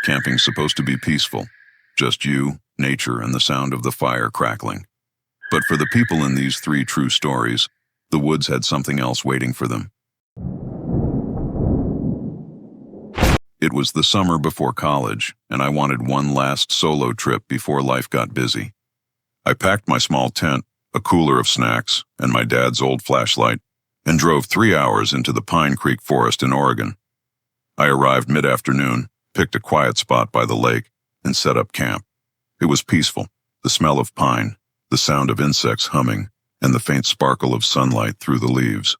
Camping's supposed to be peaceful. Just you, nature, and the sound of the fire crackling. But for the people in these three true stories, the woods had something else waiting for them. It was the summer before college, and I wanted one last solo trip before life got busy. I packed my small tent, a cooler of snacks, and my dad's old flashlight, and drove 3 hours into the Pine Creek Forest in Oregon. I arrived mid-afternoon, picked a quiet spot by the lake, and set up camp. It was peaceful, the smell of pine, the sound of insects humming, and the faint sparkle of sunlight through the leaves.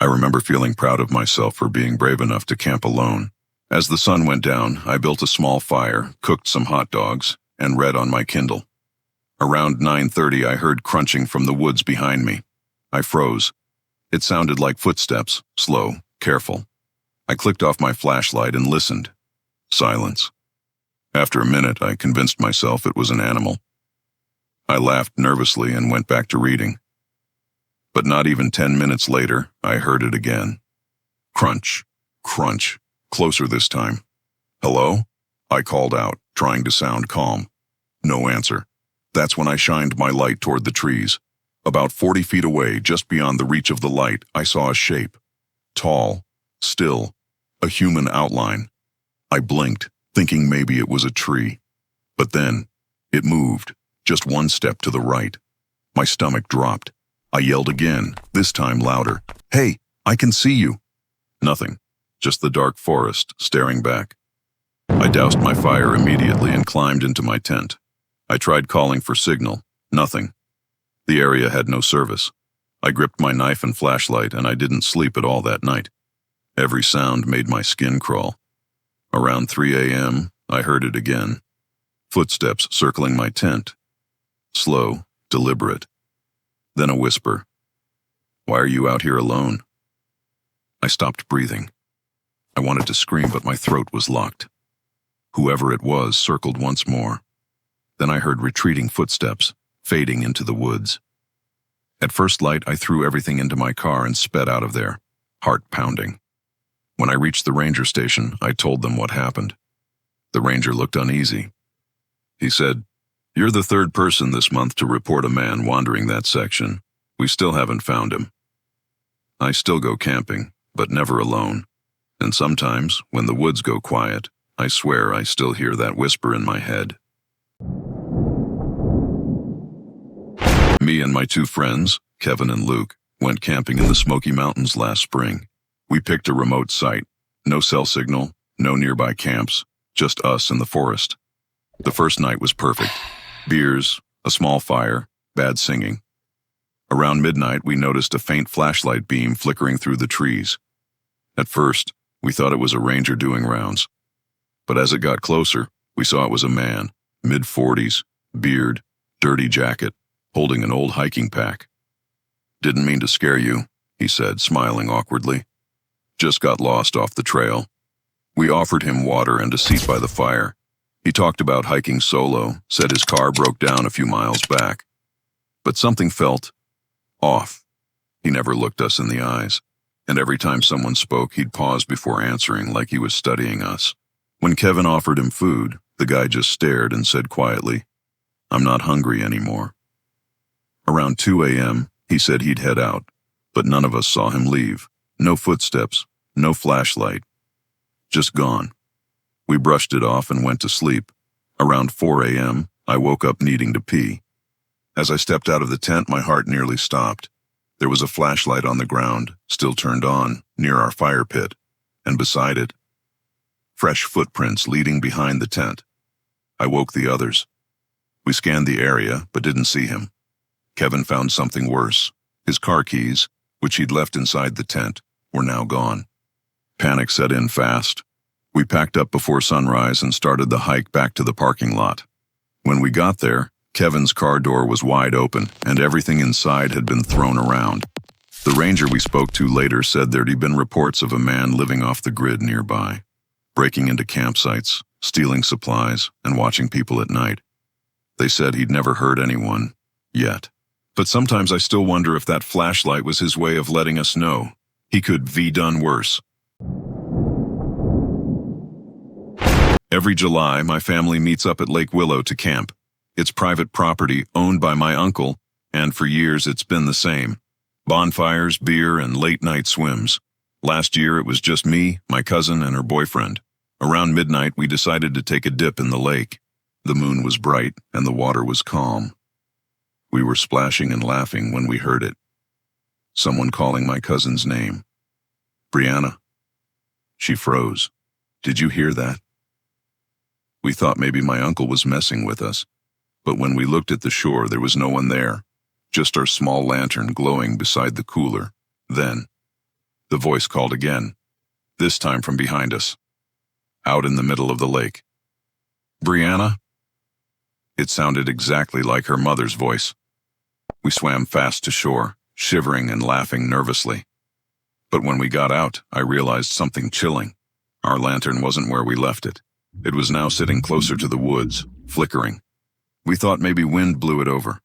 I remember feeling proud of myself for being brave enough to camp alone. As the sun went down, I built a small fire, cooked some hot dogs, and read on my Kindle. Around 9:30, I heard crunching from the woods behind me. I froze. It sounded like footsteps, slow, careful. I clicked off my flashlight and listened. Silence. After a minute, I convinced myself it was an animal. I laughed nervously and went back to reading. But not even 10 minutes later, I heard it again. Crunch, crunch, closer this time. "Hello?" I called out, trying to sound calm. No answer. That's when I shined my light toward the trees. About 40 feet away, just beyond the reach of the light, I saw a shape. Tall, still, a human outline. I blinked, thinking maybe it was a tree. But then, it moved, just one step to the right. My stomach dropped. I yelled again, this time louder. "Hey, I can see you." Nothing, just the dark forest staring back. I doused my fire immediately and climbed into my tent. I tried calling for signal. Nothing. The area had no service. I gripped my knife and flashlight, and I didn't sleep at all that night. Every sound made my skin crawl. Around 3 a.m., I heard it again. Footsteps circling my tent. Slow, deliberate. Then a whisper. "Why are you out here alone?" I stopped breathing. I wanted to scream, but my throat was locked. Whoever it was circled once more. Then I heard retreating footsteps, fading into the woods. At first light, I threw everything into my car and sped out of there, heart pounding. When I reached the ranger station, I told them what happened. The ranger looked uneasy. He said, "You're the third person this month to report a man wandering that section. We still haven't found him. I still go camping, but never alone. And sometimes, when the woods go quiet, I swear I still hear that whisper in my head." Me and my two friends, Kevin and Luke, went camping in the Smoky Mountains last spring. We picked a remote site. No cell signal, no nearby camps, just us and the forest. The first night was perfect. Beers, a small fire, bad singing. Around midnight, we noticed a faint flashlight beam flickering through the trees. At first, we thought it was a ranger doing rounds. But as it got closer, we saw it was a man, mid-40s, beard, dirty jacket, holding an old hiking pack. "Didn't mean to scare you," he said, smiling awkwardly. "Just got lost off the trail." We offered him water and a seat by the fire. He talked about hiking solo, said his car broke down a few miles back. But something felt off. He never looked us in the eyes, and every time someone spoke, he'd pause before answering like he was studying us. When Kevin offered him food, the guy just stared and said quietly, "I'm not hungry anymore." Around 2 a.m., he said he'd head out, but none of us saw him leave. No footsteps, no flashlight. Just gone. We brushed it off and went to sleep. Around 4 a.m., I woke up needing to pee. As I stepped out of the tent, my heart nearly stopped. There was a flashlight on the ground, still turned on, near our fire pit, and beside it, fresh footprints leading behind the tent. I woke the others. We scanned the area, but didn't see him. Kevin found something worse. His car keys, which he'd left inside the tent, were now gone. Panic set in fast. We packed up before sunrise and started the hike back to the parking lot. When we got there, Kevin's car door was wide open, and everything inside had been thrown around. The ranger we spoke to later said there'd been reports of a man living off the grid nearby, breaking into campsites, stealing supplies, and watching people at night. They said he'd never hurt anyone, yet. But sometimes I still wonder if that flashlight was his way of letting us know he could have done worse. Every July, my family meets up at Lake Willow to camp. It's private property owned by my uncle, and for years it's been the same. Bonfires, beer, and late-night swims. Last year it was just me, my cousin, and her boyfriend. Around midnight, we decided to take a dip in the lake. The moon was bright, and the water was calm. We were splashing and laughing when we heard it. Someone calling my cousin's name. Brianna. She froze. Did you hear that? We thought maybe my uncle was messing with us, but when we looked at the shore, there was no one there, just our small lantern glowing beside the cooler. Then, the voice called again, this time from behind us, out in the middle of the lake. Brianna? It sounded exactly like her mother's voice. We swam fast to shore, shivering and laughing nervously. But when we got out, I realized something chilling. Our lantern wasn't where we left it. It was now sitting closer to the woods, flickering. We thought maybe wind blew it over.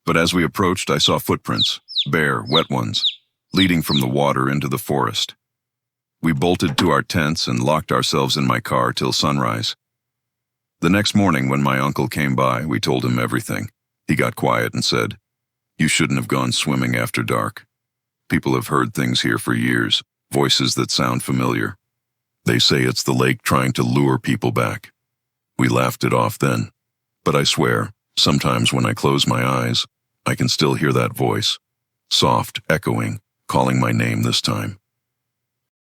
But as we approached, I saw footprints, bare, wet ones, leading from the water into the forest. We bolted to our tents and locked ourselves in my car till sunrise. The next morning, when my uncle came by, we told him everything. He got quiet and said, "You shouldn't have gone swimming after dark. People have heard things here for years, voices that sound familiar. They say it's the lake trying to lure people back." We laughed it off then, but I swear, sometimes when I close my eyes, I can still hear that voice, soft, echoing, calling my name this time.